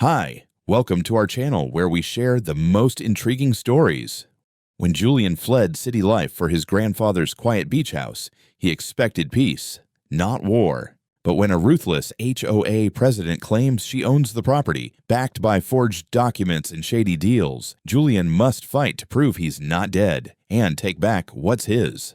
Hi, welcome to our channel where we share the most intriguing stories. When Julian fled city life for his grandfather's quiet beach house, he expected peace, not war. But when a ruthless HOA president claims she owns the property, backed by forged documents and shady deals, Julian must fight to prove he's not dead and take back what's his.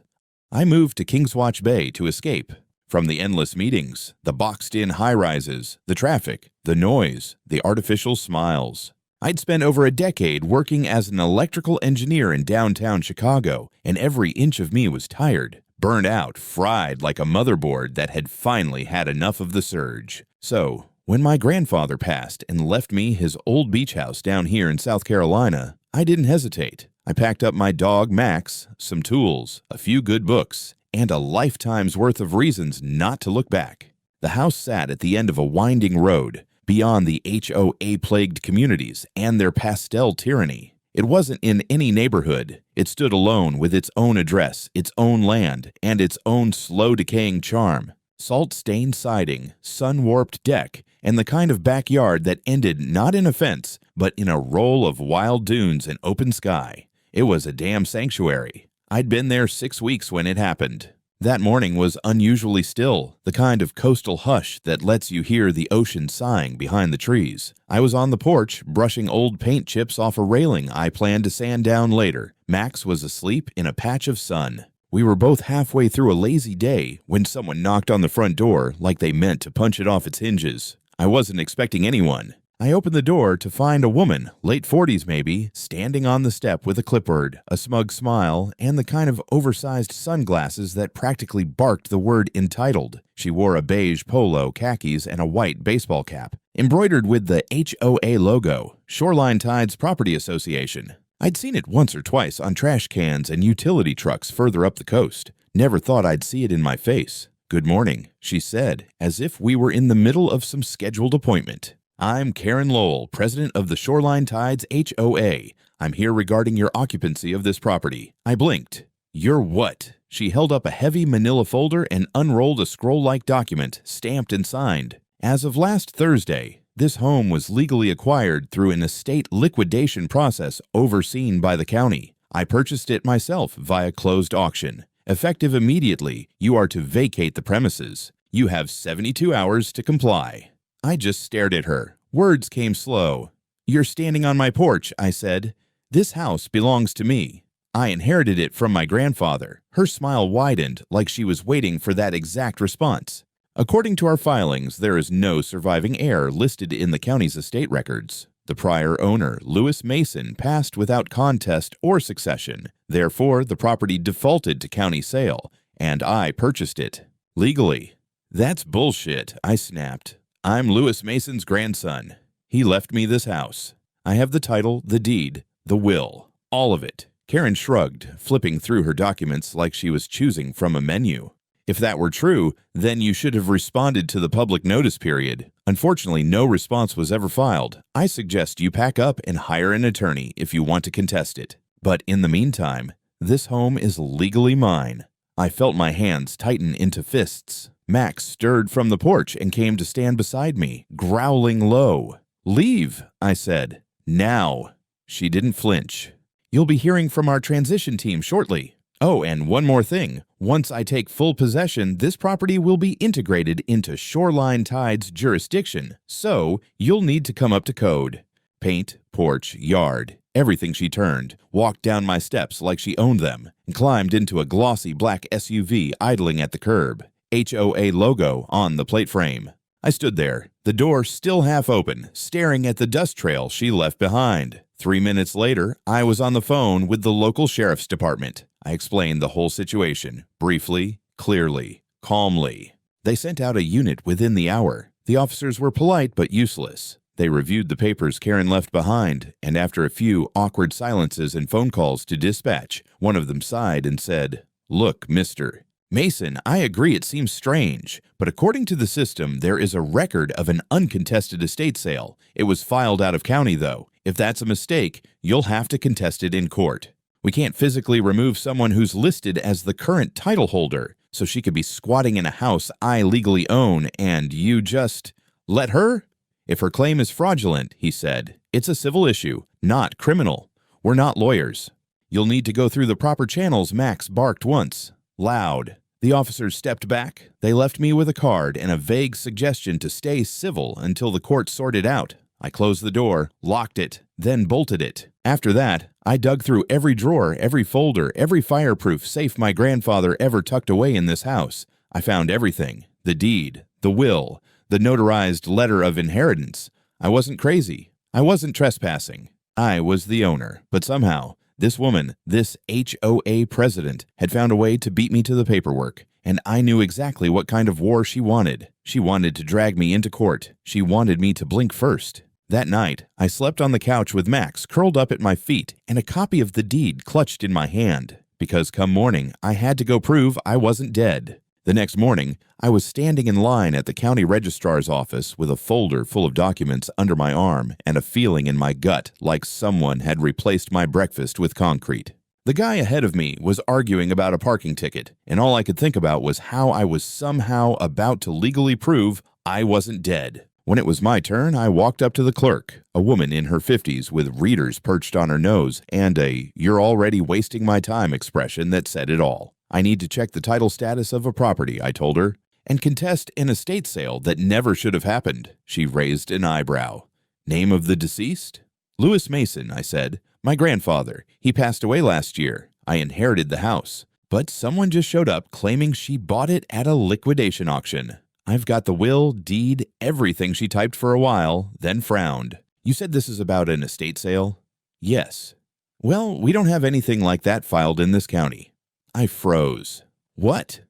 I moved to Kings Watch Bay to escape from the endless meetings, the boxed-in high-rises, the traffic, the noise, the artificial smiles. I'd spent over a decade working as an electrical engineer in downtown Chicago, and every inch of me was tired, burned out, fried like a motherboard that had finally had enough of the surge. So, when my grandfather passed and left me his old beach house down here in South Carolina, I didn't hesitate. I packed up my dog Max, some tools, a few good books, and a lifetime's worth of reasons not to look back. The house sat at the end of a winding road, beyond the HOA-plagued communities and their pastel tyranny. It wasn't in any neighborhood. It stood alone with its own address, its own land, and its own slow-decaying charm. Salt-stained siding, sun-warped deck, and the kind of backyard that ended not in a fence, but in a roll of wild dunes and open sky. It was a damn sanctuary. I'd been there 6 weeks when it happened. That morning was unusually still, the kind of coastal hush that lets you hear the ocean sighing behind the trees. I was on the porch, brushing old paint chips off a railing I planned to sand down later. Max was asleep in a patch of sun. We were both halfway through a lazy day when someone knocked on the front door like they meant to punch it off its hinges. I wasn't expecting anyone. I opened the door to find a woman, late 40s maybe, standing on the step with a clipboard, a smug smile, and the kind of oversized sunglasses that practically barked the word entitled. She wore a beige polo, khakis, and a white baseball cap, embroidered with the HOA logo, Shoreline Tides Property Association. I'd seen it once or twice on trash cans and utility trucks further up the coast. Never thought I'd see it in my face. "Good morning," she said, as if we were in the middle of some scheduled appointment. "I'm Karen Lowell, president of the Shoreline Tides HOA. I'm here regarding your occupancy of this property." I blinked. "You're what?" She held up a heavy manila folder and unrolled a scroll-like document, stamped and signed. As of last Thursday, this home was legally acquired through an estate liquidation process overseen by the county. I purchased it myself via closed auction. Effective immediately, you are to vacate the premises. You have 72 hours to comply. I just stared at her. Words came slow. "You're standing on my porch," I said. "This house belongs to me. I inherited it from my grandfather." Her smile widened like she was waiting for that exact response. "According to our filings, there is no surviving heir listed in the county's estate records. The prior owner, Lewis Mason, passed without contest or succession. Therefore, the property defaulted to county sale, and I purchased it. Legally." "That's bullshit," I snapped. "I'm Lewis Mason's grandson. He left me this house. I have the title, the deed, the will, all of it." Karen shrugged, flipping through her documents like she was choosing from a menu. "If that were true, then you should have responded to the public notice period. Unfortunately, no response was ever filed. I suggest you pack up and hire an attorney if you want to contest it. But in the meantime, this home is legally mine." I felt my hands tighten into fists. Max stirred from the porch and came to stand beside me, growling low. "Leave," I said. "Now." She didn't flinch. "You'll be hearing from our transition team shortly. Oh, and one more thing. Once I take full possession, this property will be integrated into Shoreline Tides jurisdiction, so you'll need to come up to code." Paint, porch, yard, everything she turned, walked down my steps like she owned them, and climbed into a glossy black SUV idling at the curb. HOA logo on the plate frame. I stood there, the door still half open, staring at the dust trail she left behind. 3 minutes later, I was on the phone with the local sheriff's department. I explained the whole situation, briefly, clearly, calmly. They sent out a unit within the hour. The officers were polite but useless. They reviewed the papers Karen left behind, and after a few awkward silences and phone calls to dispatch, one of them sighed and said, "Look, mister Mason, I agree it seems strange, but according to the system, there is a record of an uncontested estate sale. It was filed out of county, though. If that's a mistake, you'll have to contest it in court. We can't physically remove someone who's listed as the current title holder, so she could be squatting in a house I legally own, and you just let her? If her claim is fraudulent, he said, it's a civil issue, not criminal. We're not lawyers. You'll need to go through the proper channels, Max barked once. Loud. The officers stepped back. They left me with a card and a vague suggestion to stay civil until the court sorted out. I closed the door, locked it, then bolted it. After that, I dug through every drawer, every folder, every fireproof safe my grandfather ever tucked away in this house. I found everything. The deed, the will, the notarized letter of inheritance. I wasn't crazy. I wasn't trespassing. I was the owner. But somehow, this woman, this HOA president, had found a way to beat me to the paperwork, and I knew exactly what kind of war she wanted. She wanted to drag me into court. She wanted me to blink first. That night, I slept on the couch with Max curled up at my feet and a copy of the deed clutched in my hand, because come morning, I had to go prove I wasn't dead. The next morning, I was standing in line at the county registrar's office with a folder full of documents under my arm and a feeling in my gut like someone had replaced my breakfast with concrete. The guy ahead of me was arguing about a parking ticket, and all I could think about was how I was somehow about to legally prove I wasn't dead. When it was my turn, I walked up to the clerk, a woman in her 50s with readers perched on her nose and a "you're already wasting my time" expression that said it all. I need to check the title status of a property, I told her, and contest an estate sale that never should have happened. She raised an eyebrow. Name of the deceased? Lewis Mason, I said. My grandfather. He passed away last year. I inherited the house. But someone just showed up claiming she bought it at a liquidation auction. I've got the will, deed, everything she typed for a while, then frowned. You said this is about an estate sale? Yes. Well, we don't have anything like that filed in this county. I froze. What?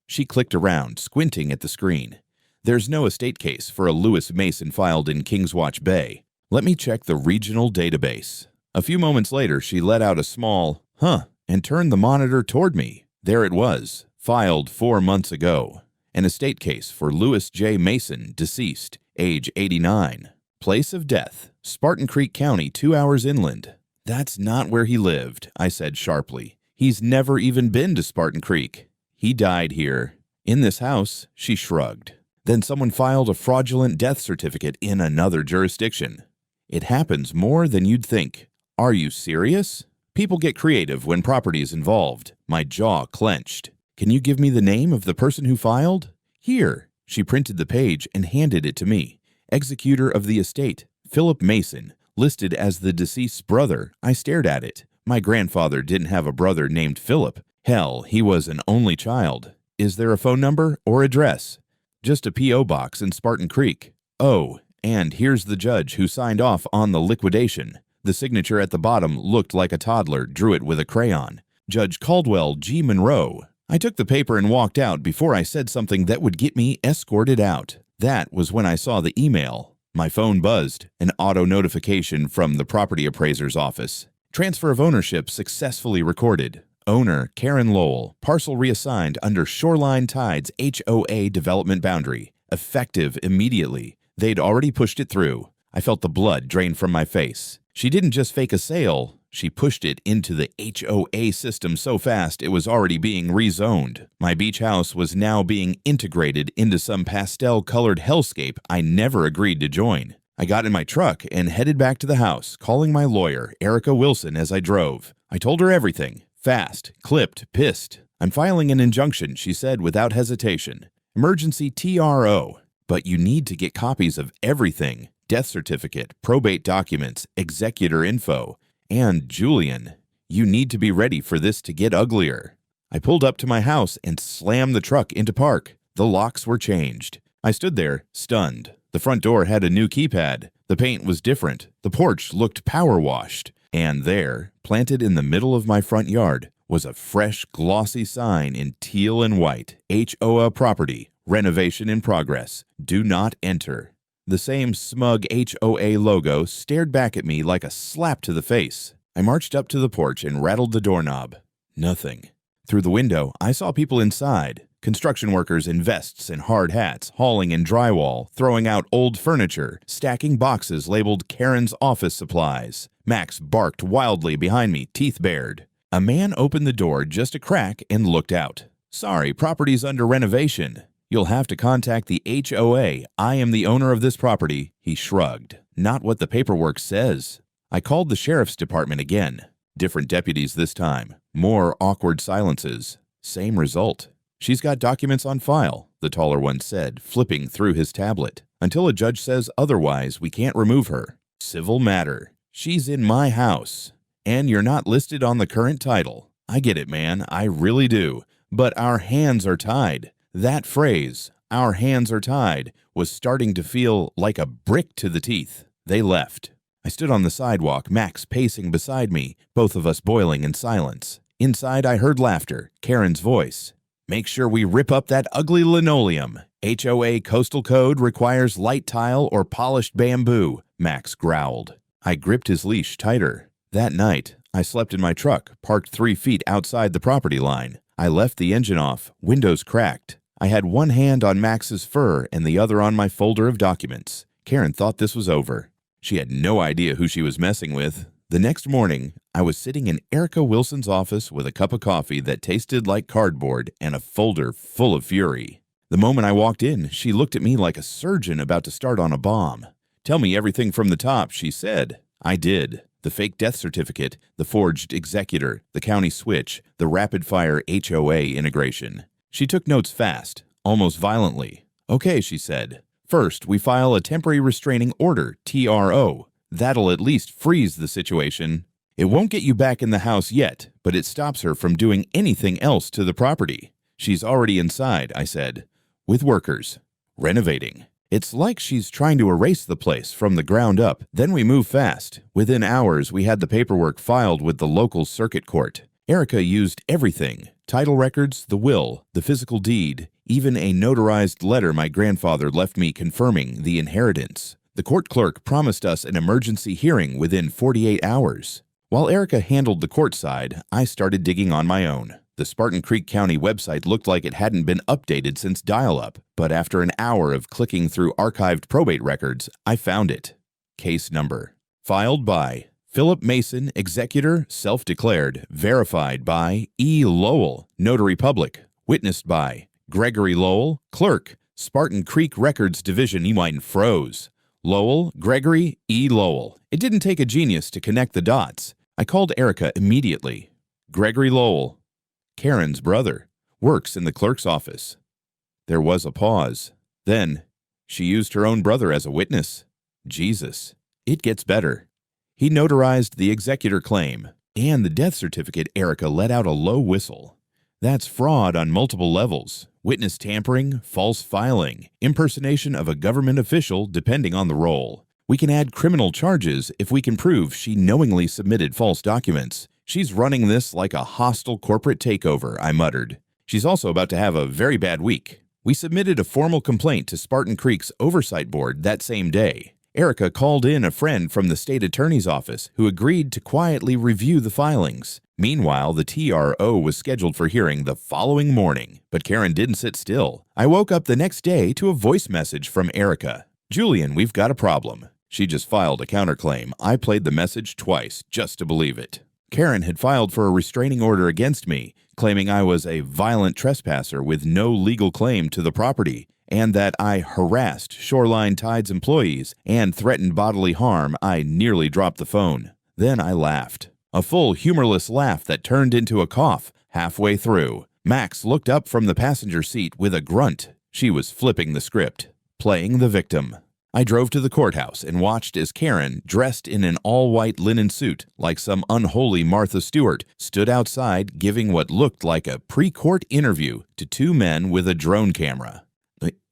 She clicked around, squinting at the screen. There's no estate case for a Lewis Mason filed in Kingswatch Bay. Let me check the regional database. A few moments later, she let out a small, "Huh," and turned the monitor toward me. There it was, filed 4 months ago. An estate case for Lewis J. Mason, deceased, age 89. Place of death, Spartan Creek County, 2 hours inland. That's not where he lived, I said sharply. He's never even been to Spartan Creek. He died here. In this house, she shrugged. Then someone filed a fraudulent death certificate in another jurisdiction. It happens more than you'd think. Are you serious? People get creative when property is involved. My jaw clenched. Can you give me the name of the person who filed? Here. She printed the page and handed it to me. Executor of the estate, Philip Mason, listed as the deceased's brother. I stared at it. My grandfather didn't have a brother named Philip. Hell, he was an only child. Is there a phone number or address? Just a P.O. box in Spartan Creek. Oh, and here's the judge who signed off on the liquidation. The signature at the bottom looked like a toddler drew it with a crayon. Judge Caldwell G. Monroe. I took the paper and walked out before I said something that would get me escorted out. That was when I saw the email. My phone buzzed, an auto notification from the property appraiser's office. Transfer of ownership successfully recorded. Owner, Karen Lowell. Parcel reassigned under Shoreline Tides HOA development boundary. Effective immediately. They'd already pushed it through. I felt the blood drain from my face. She didn't just fake a sale. She pushed it into the HOA system so fast it was already being rezoned. My beach house was now being integrated into some pastel-colored hellscape I never agreed to join. I got in my truck and headed back to the house, calling my lawyer, Erica Wilson, as I drove. I told her everything. Fast, clipped, pissed. I'm filing an injunction, she said without hesitation. Emergency TRO. But you need to get copies of everything. Death certificate, probate documents, executor info. And, Julian, you need to be ready for this to get uglier. I pulled up to my house and slammed the truck into park. The locks were changed. I stood there, stunned. The front door had a new keypad. The paint was different. The porch looked power washed. And there, planted in the middle of my front yard, was a fresh, glossy sign in teal and white. HOA property, renovation in progress. Do not enter. The same smug HOA logo stared back at me like a slap to the face. I marched up to the porch and rattled the doorknob. Nothing. Through the window, I saw people inside. Construction workers in vests and hard hats, hauling in drywall, throwing out old furniture, stacking boxes labeled Karen's office supplies. Max barked wildly behind me, teeth bared. A man opened the door just a crack and looked out. Sorry, property's under renovation. You'll have to contact the HOA. I am the owner of this property." He shrugged. "Not what the paperwork says." I called the sheriff's department again. Different deputies this time. More awkward silences. Same result. "She's got documents on file," the taller one said, flipping through his tablet. "Until a judge says otherwise, we can't remove her. Civil matter. She's in my house. And you're not listed on the current title. I get it, man. I really do. But our hands are tied." That phrase, "our hands are tied," was starting to feel like a brick to the teeth. They left. I stood on the sidewalk, Max pacing beside me, both of us boiling in silence. Inside, I heard laughter, Karen's voice. "Make sure we rip up that ugly linoleum. HOA coastal code requires light tile or polished bamboo," Max growled. I gripped his leash tighter. That night, I slept in my truck, parked 3 feet outside the property line. I left the engine off, windows cracked. I had one hand on Max's fur and the other on my folder of documents. Karen thought this was over. She had no idea who she was messing with. The next morning, I was sitting in Erica Wilson's office with a cup of coffee that tasted like cardboard and a folder full of fury. The moment I walked in, she looked at me like a surgeon about to start on a bomb. "Tell me everything from the top," she said. I did. The fake death certificate, the forged executor, the county switch, the rapid-fire HOA integration. She took notes fast, almost violently. "Okay," she said. "First, we file a temporary restraining order, TRO. That'll at least freeze the situation. It won't get you back in the house yet, but it stops her from doing anything else to the property." "She's already inside," I said. "With workers. Renovating. It's like she's trying to erase the place from the ground up. Then we move fast. Within hours, we had the paperwork filed with the local circuit court. Erica used everything. Title records, the will, the physical deed, even a notarized letter my grandfather left me confirming the inheritance. The court clerk promised us an emergency hearing within 48 hours. While Erica handled the court side, I started digging on my own. The Spartan Creek County website looked like it hadn't been updated since dial-up, but after an hour of clicking through archived probate records, I found it. Case number. Filed by Philip Mason, executor, self-declared, verified by E. Lowell, notary public, witnessed by Gregory Lowell, clerk, Spartan Creek Records Division. Mine froze. Lowell, Gregory, E. Lowell. It didn't take a genius to connect the dots. I called Erica immediately. Gregory Lowell, Karen's brother, works in the clerk's office. There was a pause. Then, she used her own brother as a witness. Jesus. It gets better. He notarized the executor claim and the death certificate. Erica let out a low whistle. That's fraud on multiple levels. Witness tampering, false filing, impersonation of a government official depending on the role. We can add criminal charges if we can prove she knowingly submitted false documents. She's running this like a hostile corporate takeover, I muttered. She's also about to have a very bad week. We submitted a formal complaint to Spartan Creek's oversight board that same day. Erica called in a friend from the state attorney's office who agreed to quietly review the filings. Meanwhile, the TRO was scheduled for hearing the following morning, but Karen didn't sit still. I woke up the next day to a voice message from Erica. "Julian, we've got a problem." She just filed a counterclaim. I played the message twice just to believe it. Karen had filed for a restraining order against me, claiming I was a violent trespasser with no legal claim to the property, and that I harassed Shoreline Tides employees and threatened bodily harm. I nearly dropped the phone. Then I laughed. A full, humorless laugh that turned into a cough halfway through. Max looked up from the passenger seat with a grunt. She was flipping the script, playing the victim. I drove to the courthouse and watched as Karen, dressed in an all-white linen suit like some unholy Martha Stewart, stood outside giving what looked like a pre-court interview to 2 men with a drone camera.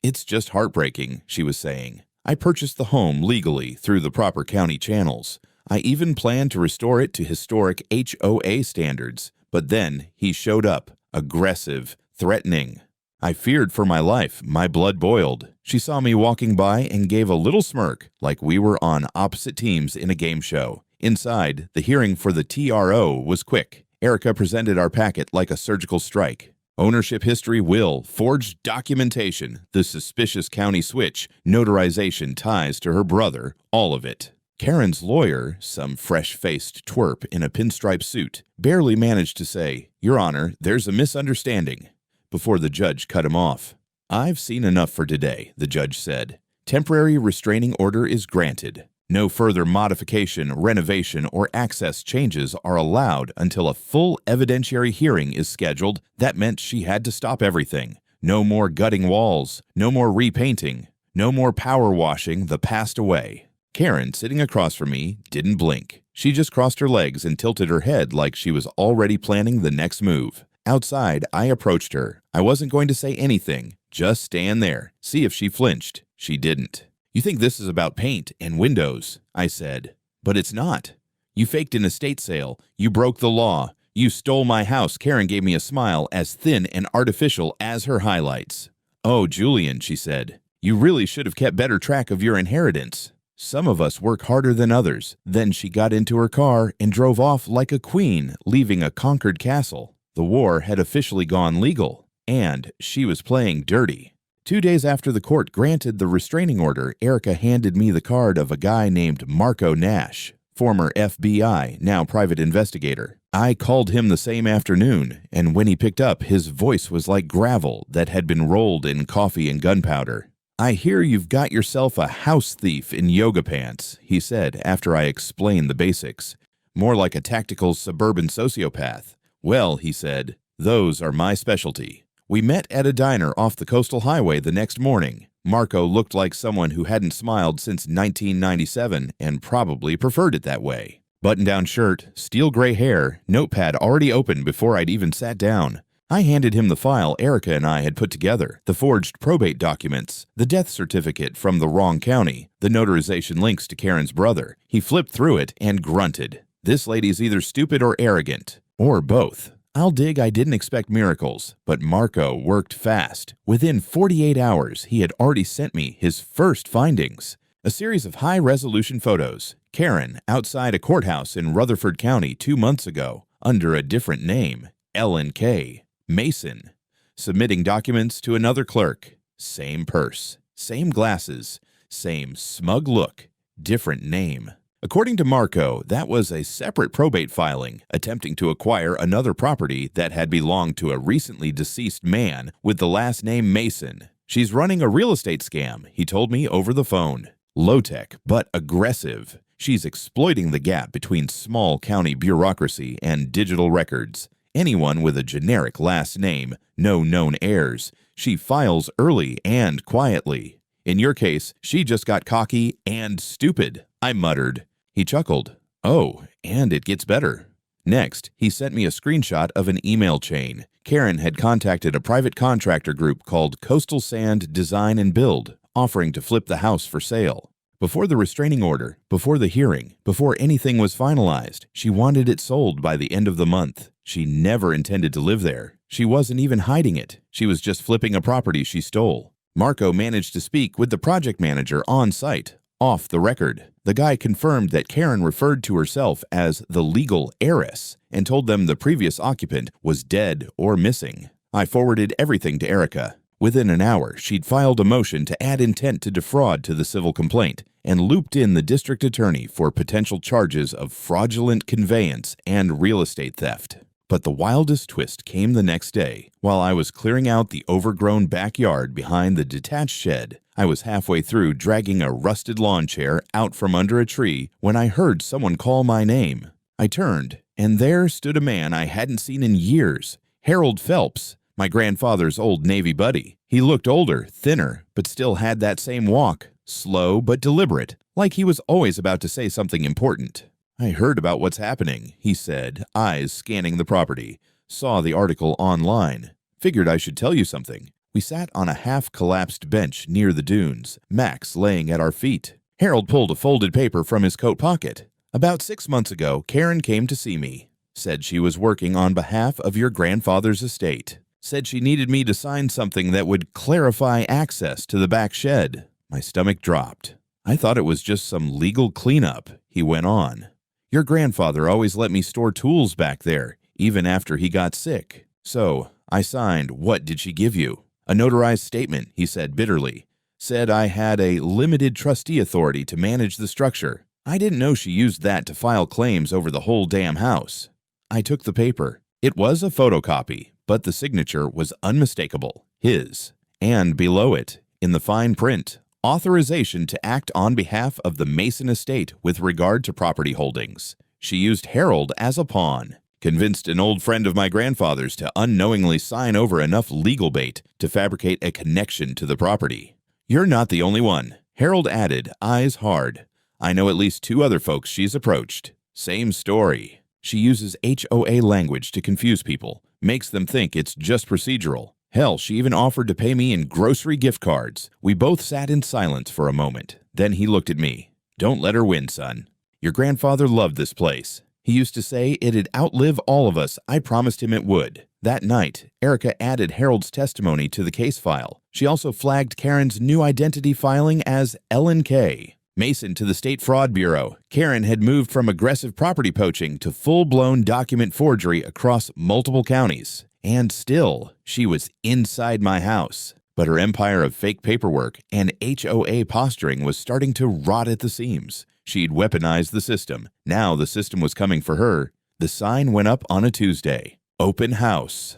"It's just heartbreaking," she was saying. "I purchased the home legally through the proper county channels. I even planned to restore it to historic HOA standards. But then he showed up, aggressive, threatening. I feared for my life. My blood boiled. She saw me walking by and gave a little smirk, like we were on opposite teams in a game show. Inside, the hearing for the TRO was quick. Erica presented our packet like a surgical strike. Ownership history, will, forged documentation, the suspicious county switch, notarization, ties to her brother, all of it. Karen's lawyer, some fresh-faced twerp in a pinstripe suit, barely managed to say, "Your Honor, there's a misunderstanding," before the judge cut him off. "I've seen enough for today," the judge said. "Temporary restraining order is granted. No further modification, renovation, or access changes are allowed until a full evidentiary hearing is scheduled. That meant she had to stop everything. No more gutting walls, no more repainting, no more power washing the past away." Karen, sitting across from me, didn't blink. She just crossed her legs and tilted her head like she was already planning the next move. Outside, I approached her. I wasn't going to say anything. Just stand there, see if she flinched. She didn't. "You think this is about paint and windows," I said. "But it's not. You faked an estate sale. You broke the law. You stole my house." Karen gave me a smile as thin and artificial as her highlights. "Oh, Julian," she said, "you really should have kept better track of your inheritance. Some of us work harder than others." Then she got into her car and drove off like a queen, leaving a conquered castle. The war had officially gone legal, and she was playing dirty. 2 days after the court granted the restraining order, Erica handed me the card of a guy named Marco Nash, former FBI, now private investigator. I called him the same afternoon, and when he picked up, his voice was like gravel that had been rolled in coffee and gunpowder. "I hear you've got yourself a house thief in yoga pants," he said after I explained the basics. "More like a tactical suburban sociopath." "Well," he said, "those are my specialty." We met at a diner off the coastal highway the next morning. Marco looked like someone who hadn't smiled since 1997 and probably preferred it that way. Button-down shirt, steel gray hair, notepad already open before I'd even sat down. I handed him the file Erica and I had put together, the forged probate documents, the death certificate from the wrong county, the notarization links to Karen's brother. He flipped through it and grunted. "This lady's either stupid or arrogant, or both." I'll dig I didn't expect miracles, but Marco worked fast. Within 48 hours, he had already sent me his first findings. A series of high-resolution photos. Karen outside a courthouse in Rutherford County 2 months ago, under a different name, Ellen K. Mason. Submitting documents to another clerk. Same purse, same glasses, same smug look, different name. According to Marco, that was a separate probate filing, attempting to acquire another property that had belonged to a recently deceased man with the last name Mason. "She's running a real estate scam," he told me over the phone. "Low-tech, but aggressive. She's exploiting the gap between small county bureaucracy and digital records. Anyone with a generic last name, no known heirs. She files early and quietly. In your case, she just got cocky and stupid," I muttered. He chuckled. "Oh, and it gets better." Next, he sent me a screenshot of an email chain. Karen had contacted a private contractor group called Coastal Sand Design and Build, offering to flip the house for sale. Before the restraining order, before the hearing, before anything was finalized, she wanted it sold by the end of the month. She never intended to live there. She wasn't even hiding it. She was just flipping a property she stole. Marco managed to speak with the project manager on site, off the record. The guy confirmed that Karen referred to herself as the legal heiress and told them the previous occupant was dead or missing. I forwarded everything to Erica. Within an hour, she'd filed a motion to add intent to defraud to the civil complaint and looped in the district attorney for potential charges of fraudulent conveyance and real estate theft. But the wildest twist came the next day. While I was clearing out the overgrown backyard behind the detached shed, I was halfway through dragging a rusted lawn chair out from under a tree when I heard someone call my name. I turned, and there stood a man I hadn't seen in years, Harold Phelps, my grandfather's old Navy buddy. He looked older, thinner, but still had that same walk, slow but deliberate, like he was always about to say something important. "I heard about what's happening," he said, eyes scanning the property. "Saw the article online. Figured I should tell you something." We sat on a half-collapsed bench near the dunes, Max laying at our feet. Harold pulled a folded paper from his coat pocket. "About 6 months ago, Karen came to see me. Said she was working on behalf of your grandfather's estate. Said she needed me to sign something that would clarify access to the back shed." My stomach dropped. "I thought it was just some legal cleanup," he went on. "Your grandfather always let me store tools back there, even after he got sick. So I signed. What did she give you?" "A notarized statement," he said bitterly. "Said I had a limited trustee authority to manage the structure. I didn't know she used that to file claims over the whole damn house." I took the paper. It was a photocopy, but the signature was unmistakable. His. And below it, in the fine print, authorization to act on behalf of the Mason estate with regard to property holdings. She used Harold as a pawn, convinced an old friend of my grandfather's to unknowingly sign over enough legal bait to fabricate a connection to the property. You're not the only one, Harold added, eyes hard. I know at least 2 other folks she's approached. Same story. She uses HOA language to confuse people, makes them think it's just procedural. Hell, she even offered to pay me in grocery gift cards. We both sat in silence for a moment. Then he looked at me. Don't let her win, son. Your grandfather loved this place. He used to say it'd outlive all of us. I promised him it would. That night, Erica added Harold's testimony to the case file. She also flagged Karen's new identity filing as Ellen K. Mason to the State Fraud Bureau. Karen had moved from aggressive property poaching to full-blown document forgery across multiple counties. And still, she was inside my house. But her empire of fake paperwork and HOA posturing was starting to rot at the seams. She'd weaponized the system. Now the system was coming for her. The sign went up on a Tuesday. Open house.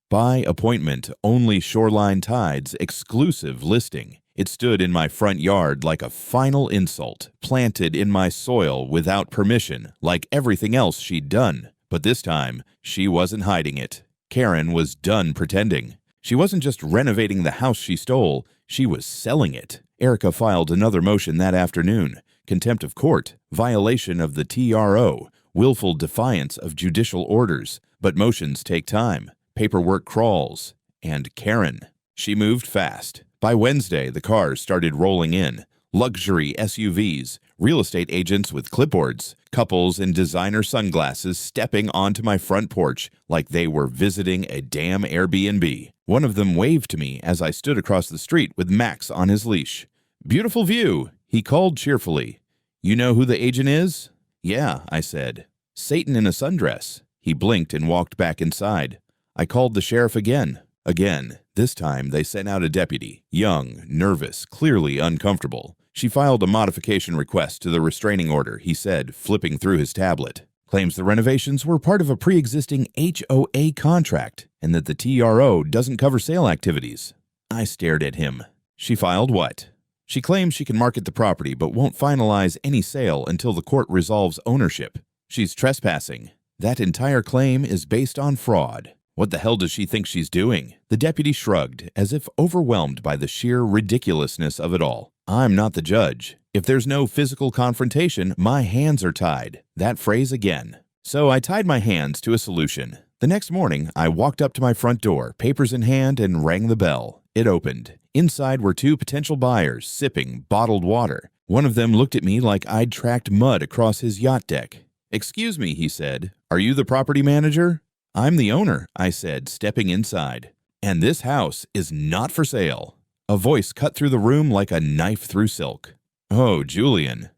By appointment, only Shoreline Tides exclusive listing. It stood in my front yard like a final insult, planted in my soil without permission, like everything else she'd done. But this time, she wasn't hiding it. Karen was done pretending. She wasn't just renovating the house she stole, she was selling it. Erica filed another motion that afternoon. Contempt of court, violation of the TRO, willful defiance of judicial orders. But motions take time, paperwork crawls, and Karen. She moved fast. By Wednesday, the cars started rolling in. Luxury SUVs, real estate agents with clipboards, couples in designer sunglasses stepping onto my front porch like they were visiting a damn Airbnb. One of them waved to me as I stood across the street with Max on his leash. Beautiful view, he called cheerfully. You know who the agent is? Yeah, I said. Satan in a sundress. He blinked and walked back inside. I called the sheriff again. This time they sent out a deputy, young, nervous, clearly uncomfortable. She filed a modification request to the restraining order, he said, flipping through his tablet. Claims the renovations were part of a pre-existing HOA contract and that the TRO doesn't cover sale activities. I stared at him. She filed what? She claims she can market the property but won't finalize any sale until the court resolves ownership. She's trespassing. That entire claim is based on fraud. What the hell does she think she's doing? The deputy shrugged, as if overwhelmed by the sheer ridiculousness of it all. I'm not the judge. If there's no physical confrontation, my hands are tied. That phrase again. So I tied my hands to a solution. The next morning, I walked up to my front door, papers in hand, and rang the bell. It opened. Inside were 2 potential buyers, sipping bottled water. One of them looked at me like I'd tracked mud across his yacht deck. Excuse me, he said. Are you the property manager? I'm the owner, I said, stepping inside. And this house is not for sale. A voice cut through the room like a knife through silk. Oh, Julian.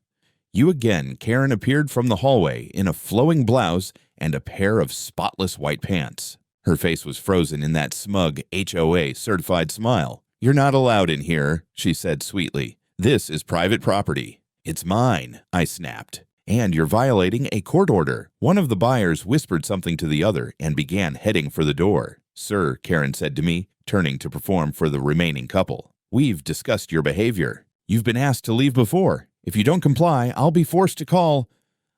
You again. Karen appeared from the hallway in a flowing blouse and a pair of spotless white pants. Her face was frozen in that smug HOA certified smile. You're not allowed in here, she said sweetly. This is private property. It's mine, I snapped. And you're violating a court order. One of the buyers whispered something to the other and began heading for the door. Sir, Karen said to me, turning to perform for the remaining couple. We've discussed your behavior. You've been asked to leave before. If you don't comply, I'll be forced to call.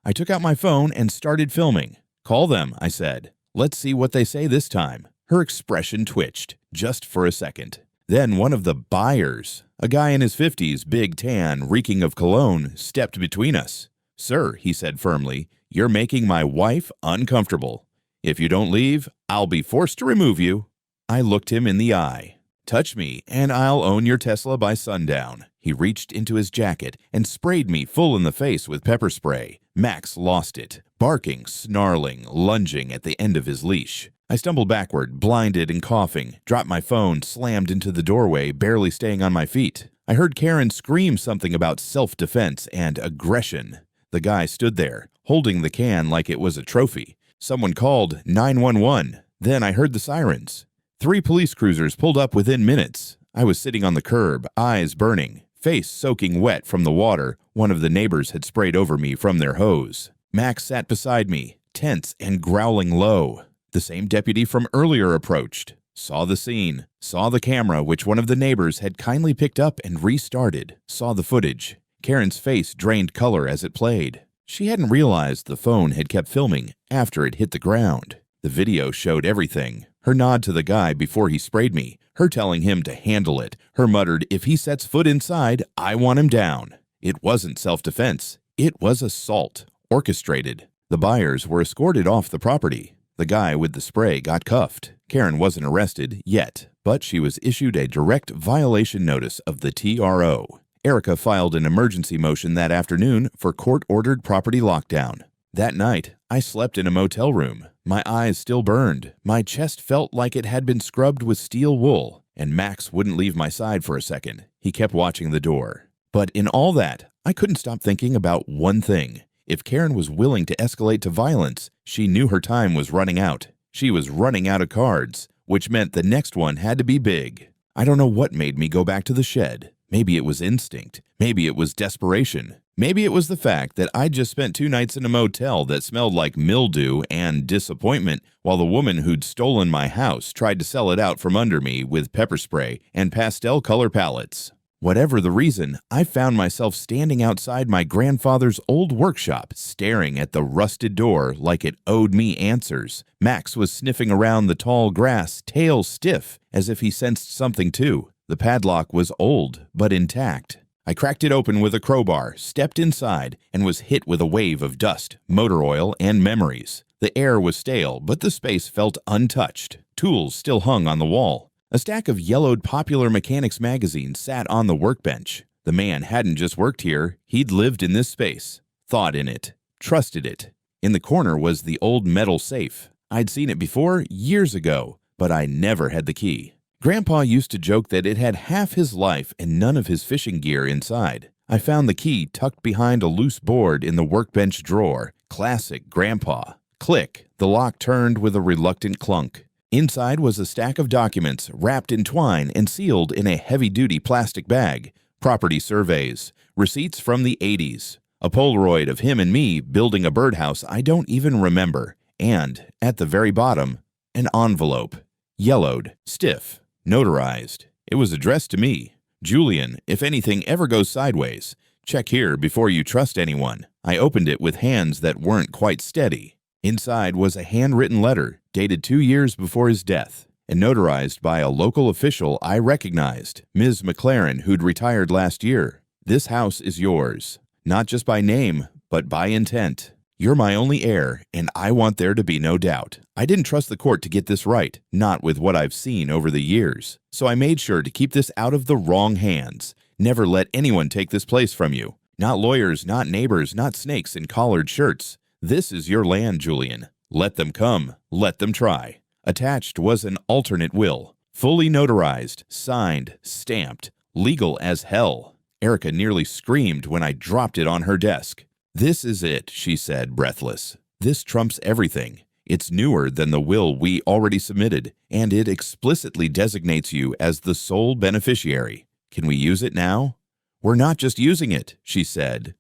I took out my phone and started filming. Call them, I said. Let's see what they say this time. Her expression twitched, just for a second. Then one of the buyers, a guy in his 50s, big tan, reeking of cologne, stepped between us. Sir, he said firmly, you're making my wife uncomfortable. If you don't leave, I'll be forced to remove you. I looked him in the eye. Touch me, and I'll own your Tesla by sundown. He reached into his jacket and sprayed me full in the face with pepper spray. Max lost it, barking, snarling, lunging at the end of his leash. I stumbled backward, blinded and coughing, dropped my phone, slammed into the doorway, barely staying on my feet. I heard Karen scream something about self-defense and aggression. The guy stood there, holding the can like it was a trophy. Someone called 911. Then I heard the sirens. 3 police cruisers pulled up within minutes. I was sitting on the curb, eyes burning, face soaking wet from the water one of the neighbors had sprayed over me from their hose. Max sat beside me, tense and growling low. The same deputy from earlier approached. Saw the scene. Saw the camera which one of the neighbors had kindly picked up and restarted. Saw the footage. Karen's face drained color as it played. She hadn't realized the phone had kept filming after it hit the ground. The video showed everything. Her nod to the guy before he sprayed me. Her telling him to handle it. Her muttered, "If he sets foot inside, I want him down." It wasn't self-defense. It was assault. Orchestrated. The buyers were escorted off the property. The guy with the spray got cuffed. Karen wasn't arrested yet, but she was issued a direct violation notice of the TRO. Erica filed an emergency motion that afternoon for court-ordered property lockdown. That night, I slept in a motel room. My eyes still burned. My chest felt like it had been scrubbed with steel wool, and Max wouldn't leave my side for a second. He kept watching the door. But in all that, I couldn't stop thinking about one thing. If Karen was willing to escalate to violence, she knew her time was running out. She was running out of cards, which meant the next one had to be big. I don't know what made me go back to the shed. Maybe it was instinct. Maybe it was desperation. Maybe it was the fact that I'd just spent 2 nights in a motel that smelled like mildew and disappointment while the woman who'd stolen my house tried to sell it out from under me with pepper spray and pastel color palettes. Whatever the reason, I found myself standing outside my grandfather's old workshop, staring at the rusted door like it owed me answers. Max was sniffing around the tall grass, tail stiff, as if he sensed something too. The padlock was old, but intact. I cracked it open with a crowbar, stepped inside, and was hit with a wave of dust, motor oil, and memories. The air was stale, but the space felt untouched. Tools still hung on the wall. A stack of yellowed Popular Mechanics magazines sat on the workbench. The man hadn't just worked here, he'd lived in this space, thought in it, trusted it. In the corner was the old metal safe. I'd seen it before, years ago, but I never had the key. Grandpa used to joke that it had half his life and none of his fishing gear inside. I found the key tucked behind a loose board in the workbench drawer. Classic Grandpa. Click. The lock turned with a reluctant clunk. Inside was a stack of documents wrapped in twine and sealed in a heavy-duty plastic bag. Property surveys. Receipts from the 80s. A Polaroid of him and me building a birdhouse I don't even remember. And, at the very bottom, an envelope. Yellowed. Stiff. Notarized. It was addressed to me. Julian, if anything ever goes sideways, check here before you trust anyone. I opened it with hands that weren't quite steady. Inside was a handwritten letter dated 2 years before his death and notarized by a local official I recognized, Ms. McLaren, who'd retired last year. This house is yours, not just by name, but by intent. You're my only heir, and I want there to be no doubt. I didn't trust the court to get this right, not with what I've seen over the years. So I made sure to keep this out of the wrong hands. Never let anyone take this place from you. Not lawyers, not neighbors, not snakes in collared shirts. This is your land, Julian. Let them come. Let them try. Attached was an alternate will, fully notarized, signed, stamped, legal as hell. Erica nearly screamed when I dropped it on her desk. "This is it," she said, breathless. "This trumps everything. It's newer than the will we already submitted, and it explicitly designates you as the sole beneficiary. Can we use it now?" "We're not just using it," she said.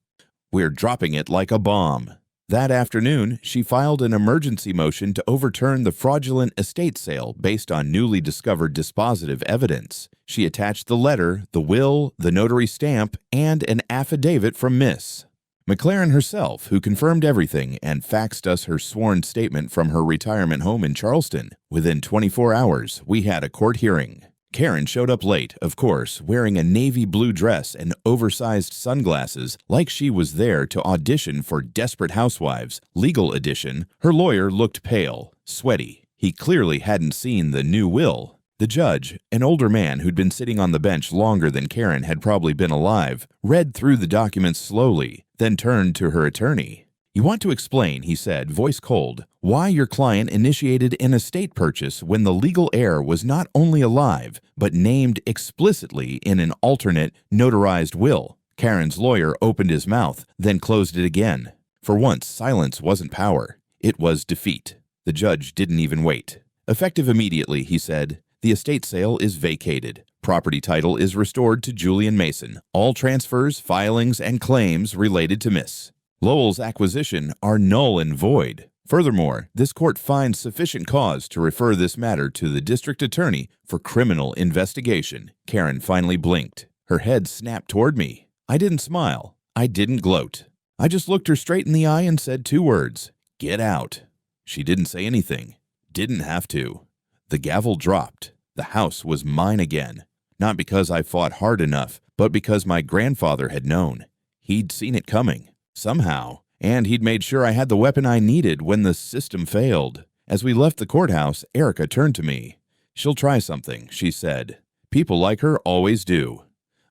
"We're dropping it like a bomb." That afternoon, she filed an emergency motion to overturn the fraudulent estate sale based on newly discovered dispositive evidence. She attached the letter, the will, the notary stamp, and an affidavit from Miss McLaren herself, who confirmed everything and faxed us her sworn statement from her retirement home in Charleston. Within 24 hours, we had a court hearing. Karen showed up late, of course, wearing a navy blue dress and oversized sunglasses like she was there to audition for Desperate Housewives, Legal Edition. Her lawyer looked pale, sweaty. He clearly hadn't seen the new will. The judge, an older man who'd been sitting on the bench longer than Karen had probably been alive, read through the documents slowly, then turned to her attorney. "You want to explain," he said, voice cold, "why your client initiated an estate purchase when the legal heir was not only alive, but named explicitly in an alternate, notarized will." Karen's lawyer opened his mouth, then closed it again. For once, silence wasn't power. It was defeat. The judge didn't even wait. "Effective immediately," he said. "The estate sale is vacated. Property title is restored to Julian Mason. All transfers, filings, and claims related to Miss Lowell's acquisition are null and void. Furthermore, this court finds sufficient cause to refer this matter to the district attorney for criminal investigation. Karen finally blinked. Her head snapped toward me. I didn't smile. I didn't gloat. I just looked her straight in the eye and said 2 words, "Get out." She didn't say anything. Didn't have to. The gavel dropped. The house was mine again. Not because I fought hard enough, but because my grandfather had known. He'd seen it coming, somehow, and he'd made sure I had the weapon I needed when the system failed. As we left the courthouse, Erica turned to me. "She'll try something," she said. "People like her always do."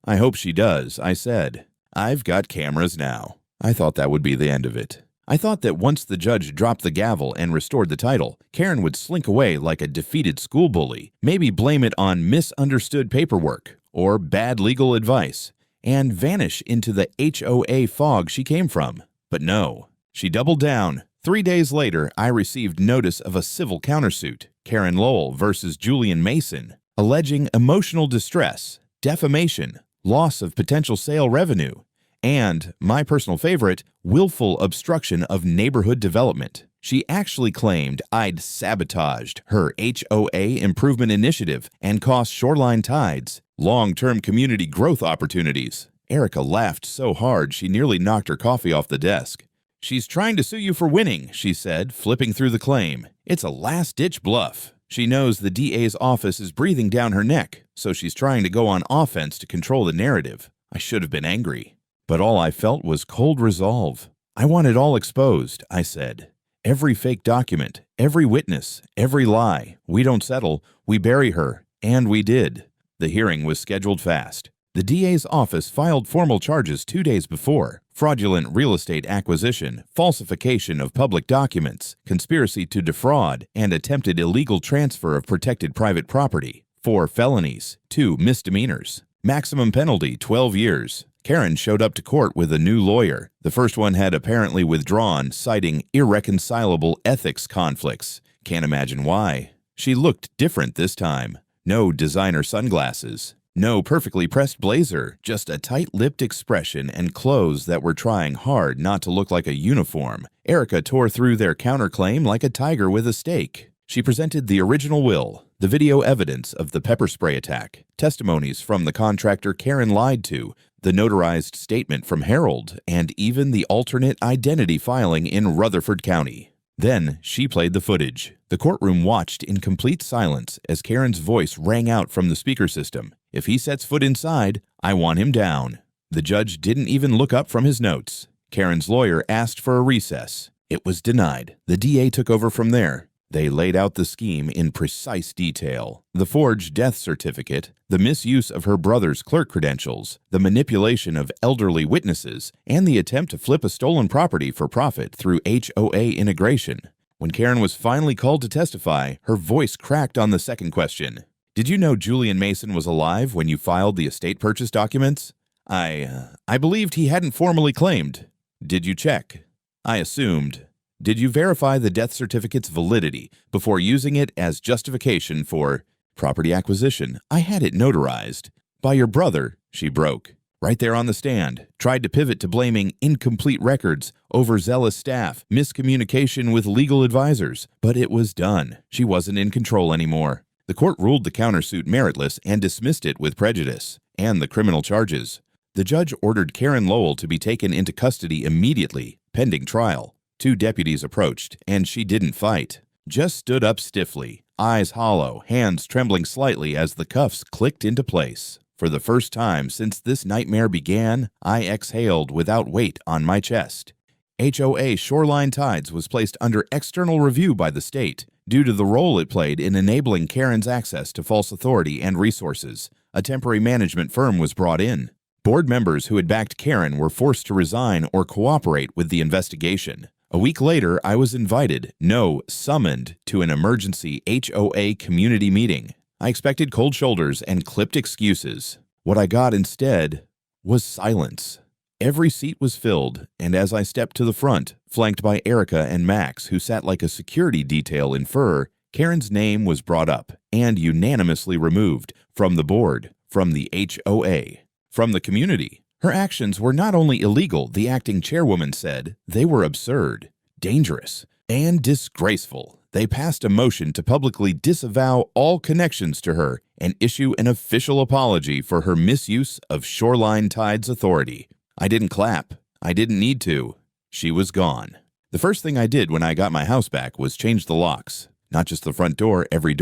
"I hope she does," I said. "I've got cameras now." I thought that would be the end of it. I thought that once the judge dropped the gavel and restored the title, Karen would slink away like a defeated school bully, maybe blame it on misunderstood paperwork or bad legal advice, and vanish into the HOA fog she came from. But no, she doubled down. 3 days later, I received notice of a civil countersuit, Karen Lowell versus Julian Mason, alleging emotional distress, defamation, loss of potential sale revenue, and, my personal favorite, willful obstruction of neighborhood development. She actually claimed I'd sabotaged her HOA improvement initiative and cost Shoreline Tides long-term community growth opportunities. Erica laughed so hard she nearly knocked her coffee off the desk. "She's trying to sue you for winning," she said, flipping through the claim. "It's a last-ditch bluff. She knows the DA's office is breathing down her neck, so she's trying to go on offense to control the narrative." I should have been angry, but all I felt was cold resolve. "I want it all exposed," I said. "Every fake document, every witness, every lie. We don't settle, we bury her." And we did. The hearing was scheduled fast. The DA's office filed formal charges 2 days before: fraudulent real estate acquisition, falsification of public documents, conspiracy to defraud, and attempted illegal transfer of protected private property. 4 felonies, 2 misdemeanors. Maximum penalty, 12 years. Karen showed up to court with a new lawyer. The first one had apparently withdrawn, citing irreconcilable ethics conflicts. Can't imagine why. She looked different this time. No designer sunglasses. No perfectly pressed blazer, just a tight-lipped expression and clothes that were trying hard not to look like a uniform. Erica tore through their counterclaim like a tiger with a stake. She presented the original will, the video evidence of the pepper spray attack, testimonies from the contractor Karen lied to, the notarized statement from Harold, and even the alternate identity filing in Rutherford County. Then she played the footage. The courtroom watched in complete silence as Karen's voice rang out from the speaker system. "If he sets foot inside, I want him down." The judge didn't even look up from his notes. Karen's lawyer asked for a recess. It was denied. The DA took over from there. They laid out the scheme in precise detail: the forged death certificate, the misuse of her brother's clerk credentials, the manipulation of elderly witnesses, and the attempt to flip a stolen property for profit through HOA integration. When Karen was finally called to testify, her voice cracked on the second question. "Did you know Julian Mason was alive when you filed the estate purchase documents?" I believed he hadn't formally claimed." "Did you check?" "I assumed." "Did you verify the death certificate's validity before using it as justification for property acquisition?" "I had it notarized." "By your brother," she broke. Right there on the stand. Tried to pivot to blaming incomplete records, overzealous staff, miscommunication with legal advisors. But it was done. She wasn't in control anymore. The court ruled the countersuit meritless and dismissed it with prejudice, and the criminal charges. The judge ordered Karen Lowell to be taken into custody immediately, pending trial. 2 deputies approached, and she didn't fight. Just stood up stiffly, eyes hollow, hands trembling slightly as the cuffs clicked into place. For the first time since this nightmare began, I exhaled without weight on my chest. HOA Shoreline Tides was placed under external review by the state due to the role it played in enabling Karen's access to false authority and resources. A temporary management firm was brought in. Board members who had backed Karen were forced to resign or cooperate with the investigation. A week later, I was invited, no, summoned, to an emergency HOA community meeting. I expected cold shoulders and clipped excuses. What I got instead was silence. Every seat was filled, and as I stepped to the front, flanked by Erica and Max, who sat like a security detail in fur, Karen's name was brought up and unanimously removed from the board, from the HOA, from the community. Her actions were not only illegal, the acting chairwoman said, they were absurd, dangerous, And disgraceful. They passed a motion to publicly disavow all connections to her and issue an official apology for her misuse of Shoreline Tides authority. I didn't clap. I didn't need to. She was gone. The first thing I did when I got my house back was change the locks. Not just the front door, every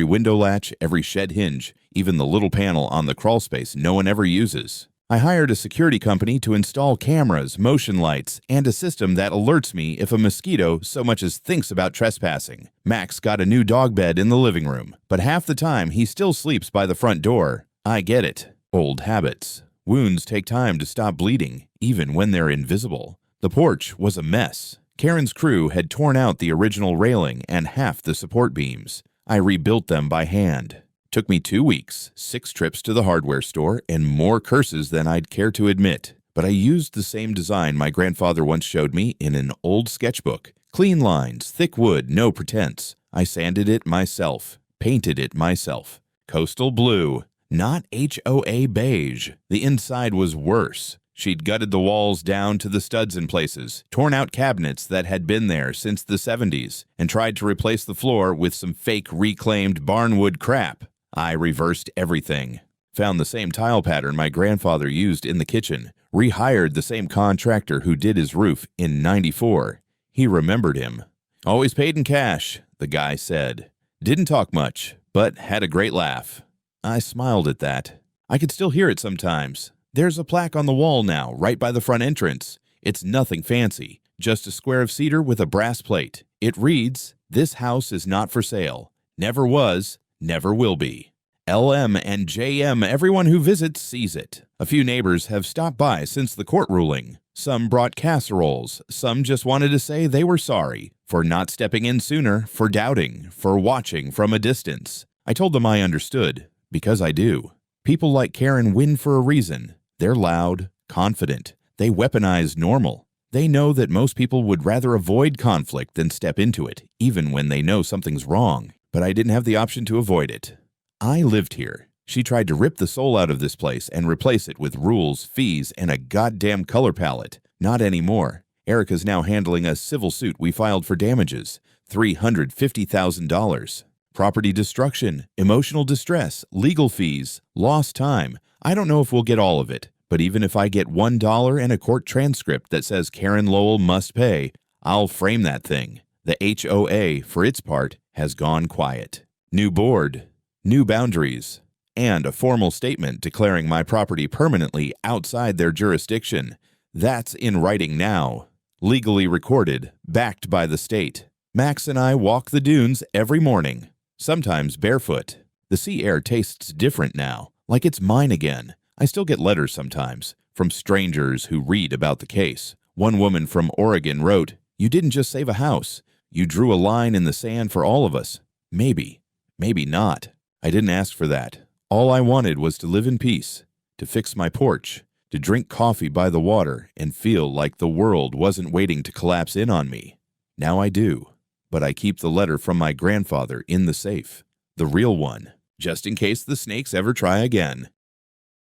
window latch, every shed hinge, even the little panel on the crawl space no one ever uses. I hired a security company to install cameras, motion lights, and a system that alerts me if a mosquito so much as thinks about trespassing. Max got a new dog bed in the living room, but half the time he still sleeps by the front door. I get it. Old habits. Wounds take time to stop bleeding, even when they're invisible. The porch was a mess. Karen's crew had torn out the original railing and half the support beams. I rebuilt them by hand. Took me 2 weeks, 6 trips to the hardware store, and more curses than I'd care to admit. But I used the same design my grandfather once showed me in an old sketchbook. Clean lines, thick wood, no pretense. I sanded it myself, painted it myself. Coastal blue, not HOA beige. The inside was worse. She'd gutted the walls down to the studs in places, torn out cabinets that had been there since the 70s, and tried to replace the floor with some fake reclaimed barnwood crap. I reversed everything. Found the same tile pattern my grandfather used in the kitchen. Rehired the same contractor who did his roof in '94. He remembered him. Always paid in cash, the guy said. Didn't talk much, but had a great laugh. I smiled at that. I could still hear it sometimes. There's a plaque on the wall now, right by the front entrance. It's nothing fancy, just a square of cedar with a brass plate. It reads, "This house is not for sale. Never was, never will be." LM and JM, everyone who visits sees it. A few neighbors have stopped by since the court ruling. Some brought casseroles. Some just wanted to say they were sorry for not stepping in sooner, for doubting, for watching from a distance. I told them I understood, because I do. People like Karen win for a reason. They're loud, confident. They weaponize normal. They know that most people would rather avoid conflict than step into it, even when they know something's wrong. But I didn't have the option to avoid it. I lived here. She tried to rip the soul out of this place and replace it with rules, fees, and a goddamn color palette. Not anymore. Erica's now handling a civil suit we filed for damages. $350,000. Property destruction, emotional distress, legal fees, lost time. I don't know if we'll get all of it, but even if I get $1 and a court transcript that says Karen Lowell must pay, I'll frame that thing. The HOA, for its part, has gone quiet. New board, new boundaries, and a formal statement declaring my property permanently outside their jurisdiction. That's in writing now. Legally recorded, backed by the state. Max and I walk the dunes every morning, sometimes barefoot. The sea air tastes different now. Like it's mine again. I still get letters sometimes from strangers who read about the case. One woman from Oregon wrote, "You didn't just save a house. You drew a line in the sand for all of us. Maybe, maybe not. I didn't ask for that. All I wanted was to live in peace, to fix my porch, to drink coffee by the water and feel like the world wasn't waiting to collapse in on me. Now I do, but I keep the letter from my grandfather in the safe. The real one. Just in case the snakes ever try again."